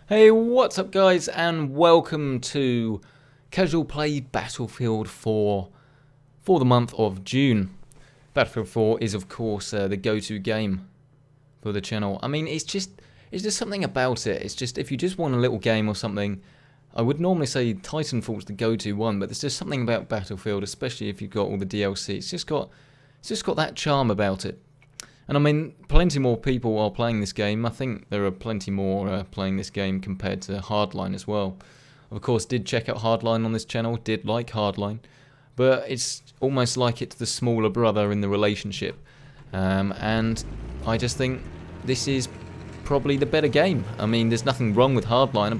Hey, what's up guys, and welcome to Casual Play Battlefield 4 for the month of June. Battlefield 4 is of course the go-to game for the channel. I mean, it's just something about it. It's just, if you just want a little game or something, I would normally say Titanfall's the go-to one, but there's just something about Battlefield, especially if you've got all the DLC. It's just got that charm about it. And I mean, plenty more people are playing this game. I think there are plenty more playing this game compared to Hardline as well. Of course, did check out Hardline on this channel, did like Hardline. But it's almost like it's the smaller brother in the relationship. And I just think this is probably the better game. I mean, there's nothing wrong with Hardline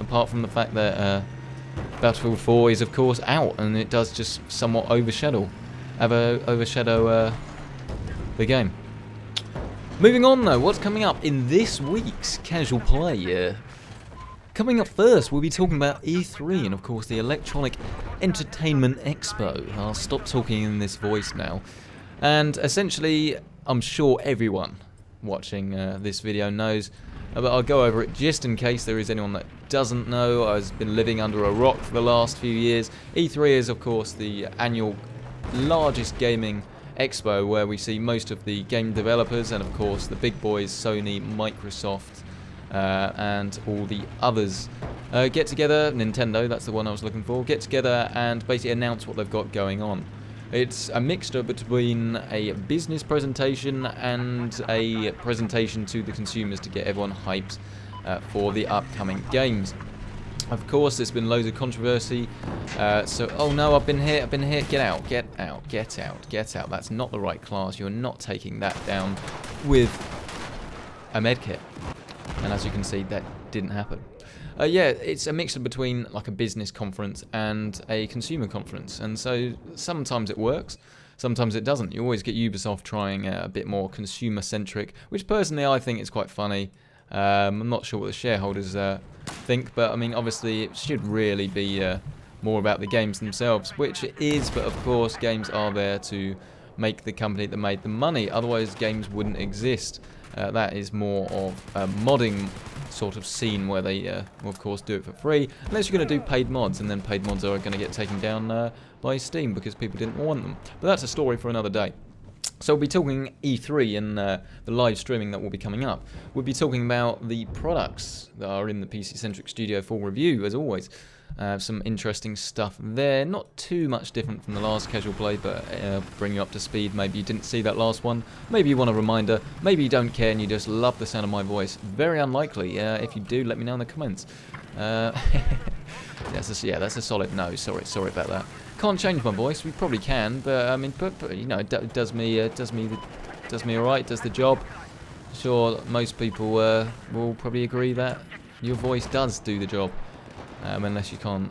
apart from the fact that Battlefield 4 is of course out, and it does just somewhat overshadow the game. Moving on though, what's coming up in this week's Casual Play? Coming up first, we'll be talking about E3 and of course the Electronic Entertainment Expo. I'll stop talking in this voice now. And essentially, I'm sure everyone watching this video knows, but I'll go over it just in case there is anyone that doesn't know. I've been living under a rock for the last few years. E3 is of course the annual largest gaming expo where we see most of the game developers and of course the big boys, Sony, Microsoft, and all the others get together. Nintendo, that's the one I was looking for, get together and basically announce what they've got going on. It's a mixture between a business presentation and a presentation to the consumers to get everyone hyped for the upcoming games. Of course, there's been loads of controversy. Oh no, I've been hit. Get out. That's not the right class. You're not taking that down with a medkit. And as you can see, that didn't happen. Yeah, it's a mixture between like a business conference and a consumer conference. And so sometimes it works, sometimes it doesn't. You always get Ubisoft trying a bit more consumer centric, which personally I think is quite funny. I'm not sure what the shareholders think, but I mean, obviously it should really be more about the games themselves, which it is, but of course games are there to make the company that made the money, otherwise games wouldn't exist. That is more of a modding sort of scene where they will of course do it for free, unless you're going to do paid mods, and then paid mods are going to get taken down by Steam because people didn't want them. But that's a story for another day. So we'll be talking E3 and the live streaming that will be coming up. We'll be talking about the products that are in the PC Centric studio for review, as always. Some interesting stuff there. Not too much different from the last Casual Play, but bring you up to speed. Maybe you didn't see that last one. Maybe you want a reminder. Maybe you don't care and you just love the sound of my voice. Very unlikely. If you do, let me know in the comments. That's a solid no. Sorry about that. Can't change my voice. We probably can, but I mean, but you know, it does me alright. Does the job. Sure, most people will probably agree that your voice does do the job, unless you can't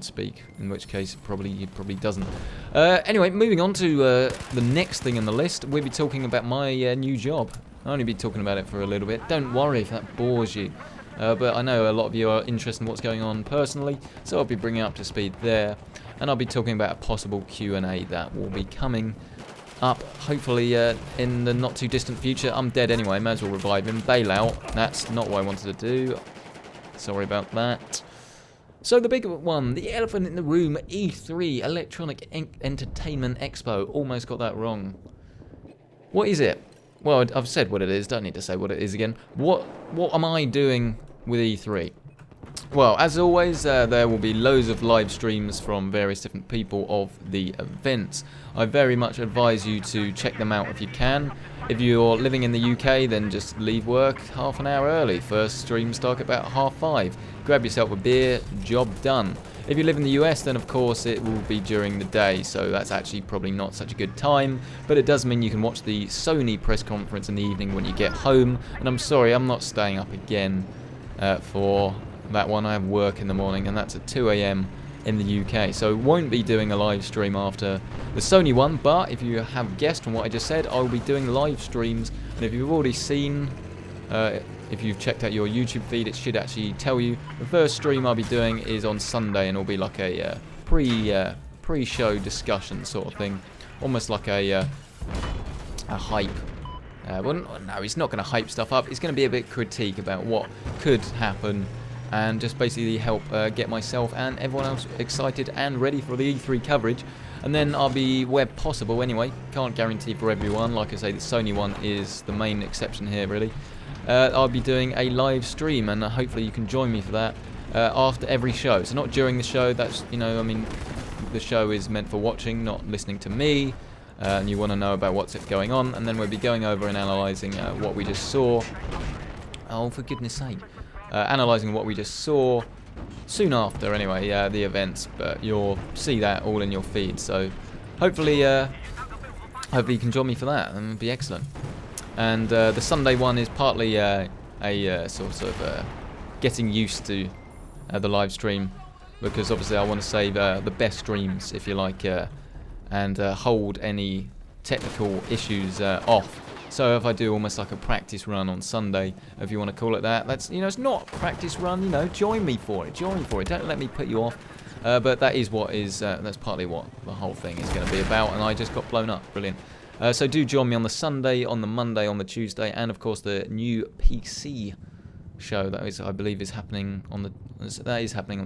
speak, in which case it probably doesn't. Anyway, moving on to the next thing on the list, we'll be talking about my new job. I'll only be talking about it for a little bit. Don't worry if that bores you. But I know a lot of you are interested in what's going on personally, so I'll be bringing up to speed there. And I'll be talking about a possible Q&A that will be coming up, hopefully in the not too distant future. I'm dead anyway, may as well revive him. Bail out, that's not what I wanted to do. Sorry about that. So the big one, the elephant in the room, E3, Electronic Entertainment Expo. Almost got that wrong. What is it? Well, I've said what it is, don't need to say what it is again. What am I doing with E3? Well, as always, there will be loads of live streams from various different people of the events. I very much advise you to check them out if you can. If you're living in the UK, then just leave work half an hour early. First stream start at about 5:30. Grab yourself a beer, job done. If you live in the US, then of course it will be during the day, so that's actually probably not such a good time, but it does mean you can watch the Sony press conference in the evening when you get home. And I'm sorry, I'm not staying up again for that one. I have work in the morning, and that's at 2 AM in the UK, so won't be doing a live stream after the Sony one. But if you have guessed from what I just said, I will be doing live streams, and if you've already seen, if you've checked out your YouTube feed, it should actually tell you. The first stream I'll be doing is on Sunday, and it'll be like a pre-show discussion sort of thing, almost like a hype well, no, he's not going to hype stuff up. It's going to be a bit critique about what could happen, and just basically help get myself and everyone else excited and ready for the E3 coverage. And then I'll be, where possible anyway, can't guarantee for everyone, like I say, the Sony one is the main exception here really. I'll be doing a live stream, and hopefully you can join me for that after every show. So not during the show, that's, you know, I mean, the show is meant for watching, not listening to me, and you want to know about what's going on, and then we'll be going over and analysing what we just saw. Oh, for goodness sake. Analysing what we just saw soon after, anyway, the events, but you'll see that all in your feed, so hopefully you can join me for that, and it'll be excellent. And the Sunday one is partly a sort of getting used to the live stream, because obviously I want to save the best streams, if you like, and hold any technical issues off. So if I do almost like a practice run on Sunday, if you want to call it that, that's, you know, it's not a practice run, you know, join me for it, don't let me put you off. But that is what is, that's partly what the whole thing is going to be about, and I just got blown up, brilliant. So do join me on the Sunday, on the Monday, on the Tuesday, and of course the new PC show that is, I believe, is happening on the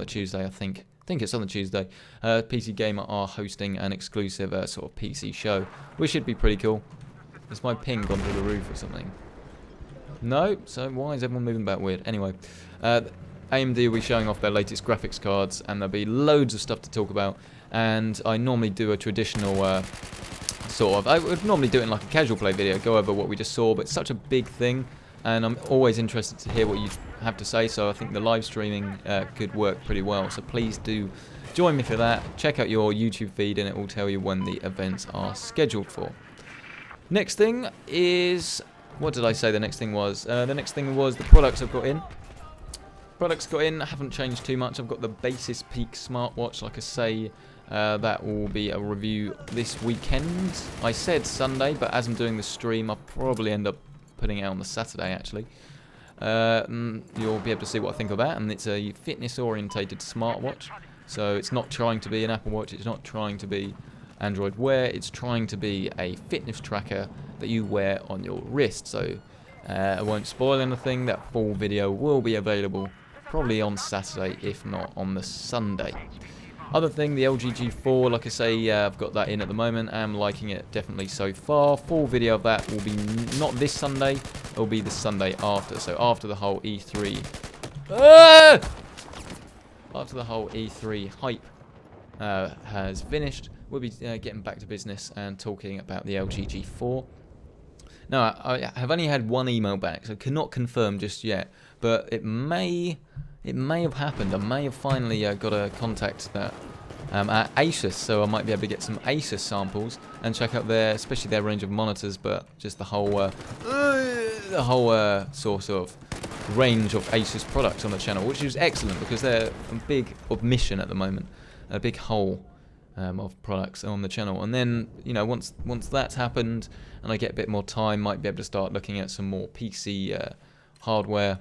Tuesday, I think. I think it's on the Tuesday. PC Gamer are hosting an exclusive sort of PC show, which should be pretty cool. Is my ping gone through the roof or something? No? So why is everyone moving about weird? Anyway, AMD will be showing off their latest graphics cards, and there'll be loads of stuff to talk about. And I normally do a traditional I would normally do it in like a casual play video, go over what we just saw, but it's such a big thing, and I'm always interested to hear what you have to say, so I think the live streaming could work pretty well. So please do join me for that. Check out your YouTube feed, and it will tell you when the events are scheduled for. Next thing is, what did I say the next thing was? The next thing was the products I've got in. Products got in, haven't changed too much. I've got the Basis Peak smartwatch, like I say, that will be a review this weekend. I said Sunday, but as I'm doing the stream, I'll probably end up putting it out on the Saturday, actually. You'll be able to see what I think of that, and it's a fitness-orientated smartwatch. So it's not trying to be an Apple Watch, it's not trying to be Android Wear, it's trying to be a fitness tracker that you wear on your wrist. So I won't spoil anything, that full video will be available probably on Saturday, if not on the Sunday. Other thing, the LG G4, like I say, I've got that in at the moment. I'm liking it definitely so far. Full video of that will be not this Sunday, it'll be the Sunday after. So after the whole E3, after the whole E3 hype has finished, we'll be getting back to business and talking about the LG G4. Now, I have only had one email back, so cannot confirm just yet, but it may have happened. I may have finally got a contact that at Asus, so I might be able to get some Asus samples and check out their, especially their range of monitors, but just the whole sort of range of Asus products on the channel, which is excellent because they're a big omission at the moment, a big hole of products on the channel. And then, you know, once that's happened and I get a bit more time, might be able to start looking at some more PC hardware.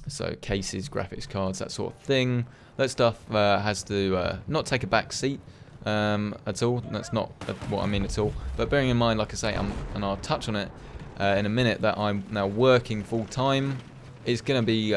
So cases, graphics cards, that sort of thing. That stuff has to not take a back seat at all. That's not what I mean at all. But bearing in mind, like I say, and I'll touch on it in a minute, that I'm now working full time. It's going to be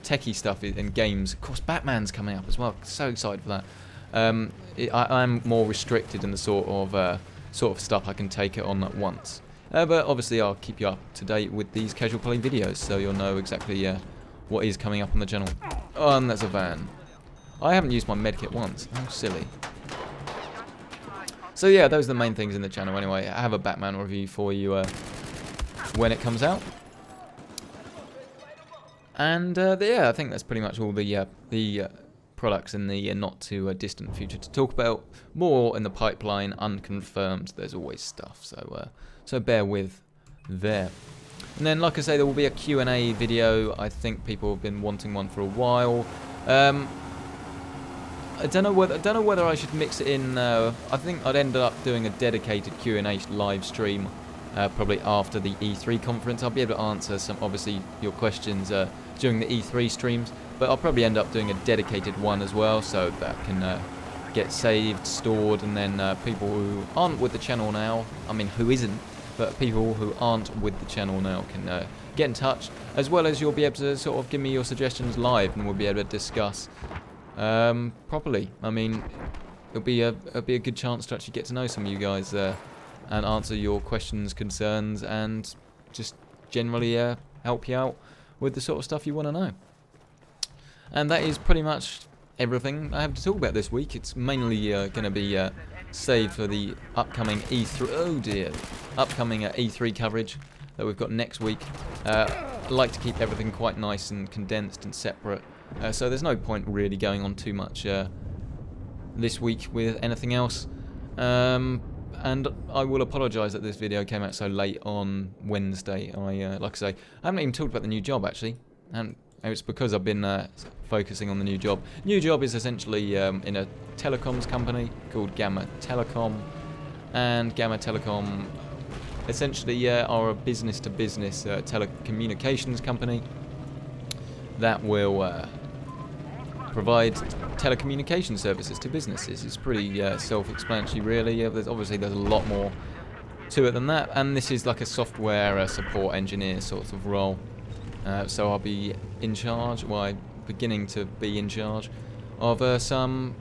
techie stuff in games. Of course, Batman's coming up as well. So excited for that. I'm more restricted in the sort of stuff I can take it on at once. But obviously, I'll keep you up to date with these casual play videos, so you'll know exactly what is coming up on the channel. Oh, and there's a van. I haven't used my medkit once. How silly. So yeah, those are the main things in the channel anyway. I have a Batman review for you when it comes out. And yeah, I think that's pretty much all the products in the not too distant future to talk about. More in the pipeline, unconfirmed. There's always stuff, so bear with there. And then, like I say, there will be a Q&A video. I think people have been wanting one for a while. I don't know whether I should mix it in. I think I'd end up doing a dedicated Q&A live stream, probably after the E3 conference. I'll be able to answer some, obviously, your questions during the E3 streams, but I'll probably end up doing a dedicated one as well, so that can get saved, stored, and then people who aren't with the channel now, I mean, who isn't, but people who aren't with the channel now can get in touch, as well as you'll be able to sort of give me your suggestions live, and we'll be able to discuss properly. I mean, it'll be a good chance to actually get to know some of you guys and answer your questions, concerns, and just generally help you out with the sort of stuff you want to know. And that is pretty much everything I have to talk about this week. It's mainly going to be saved for the upcoming upcoming E3 coverage that we've got next week. I like to keep everything quite nice and condensed and separate, so there's no point really going on too much this week with anything else. And I will apologise that this video came out so late on Wednesday. Like I say, I haven't even talked about the new job actually, and it's because I've been focusing on the new job. New job is essentially in a telecoms company called Gamma Telecom, and Gamma Telecom essentially are a business-to-business telecommunications company that will provide telecommunication services to businesses. It's pretty self-explanatory, really. There's a lot more to it than that, and this is like a software support engineer sort of role. So I'll be in charge, I'm beginning to be in charge of some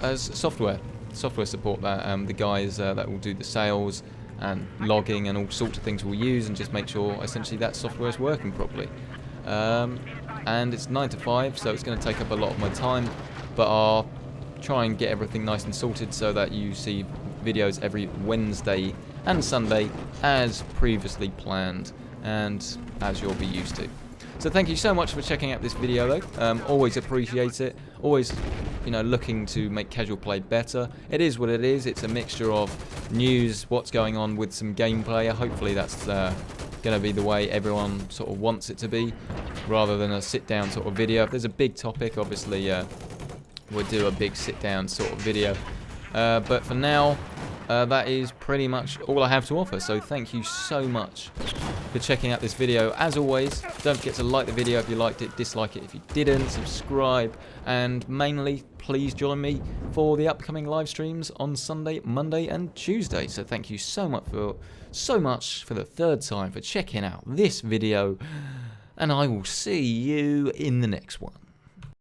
software support that the guys that will do the sales and logging and all sorts of things we'll use, and just make sure essentially that software is working properly. And it's 9 to 5, so it's going to take up a lot of my time, but I'll try and get everything nice and sorted so that you see videos every Wednesday and Sunday as previously planned and as you'll be used to. So thank you so much for checking out this video though. Always appreciate it. Always, looking to make casual play better. It is what it is. It's a mixture of news, what's going on with some gameplay. Hopefully that's going to be the way everyone sort of wants it to be, rather than a sit-down sort of video. If there's a big topic, obviously we'll do a big sit-down sort of video. But for now, that is pretty much all I have to offer. So thank you so much for checking out this video. As always, don't forget to like the video if you liked it, dislike it if you didn't, subscribe, and mainly please join me for the upcoming live streams on Sunday, Monday, and Tuesday. So thank you so much for the third time for checking out this video, and I will see you in the next one.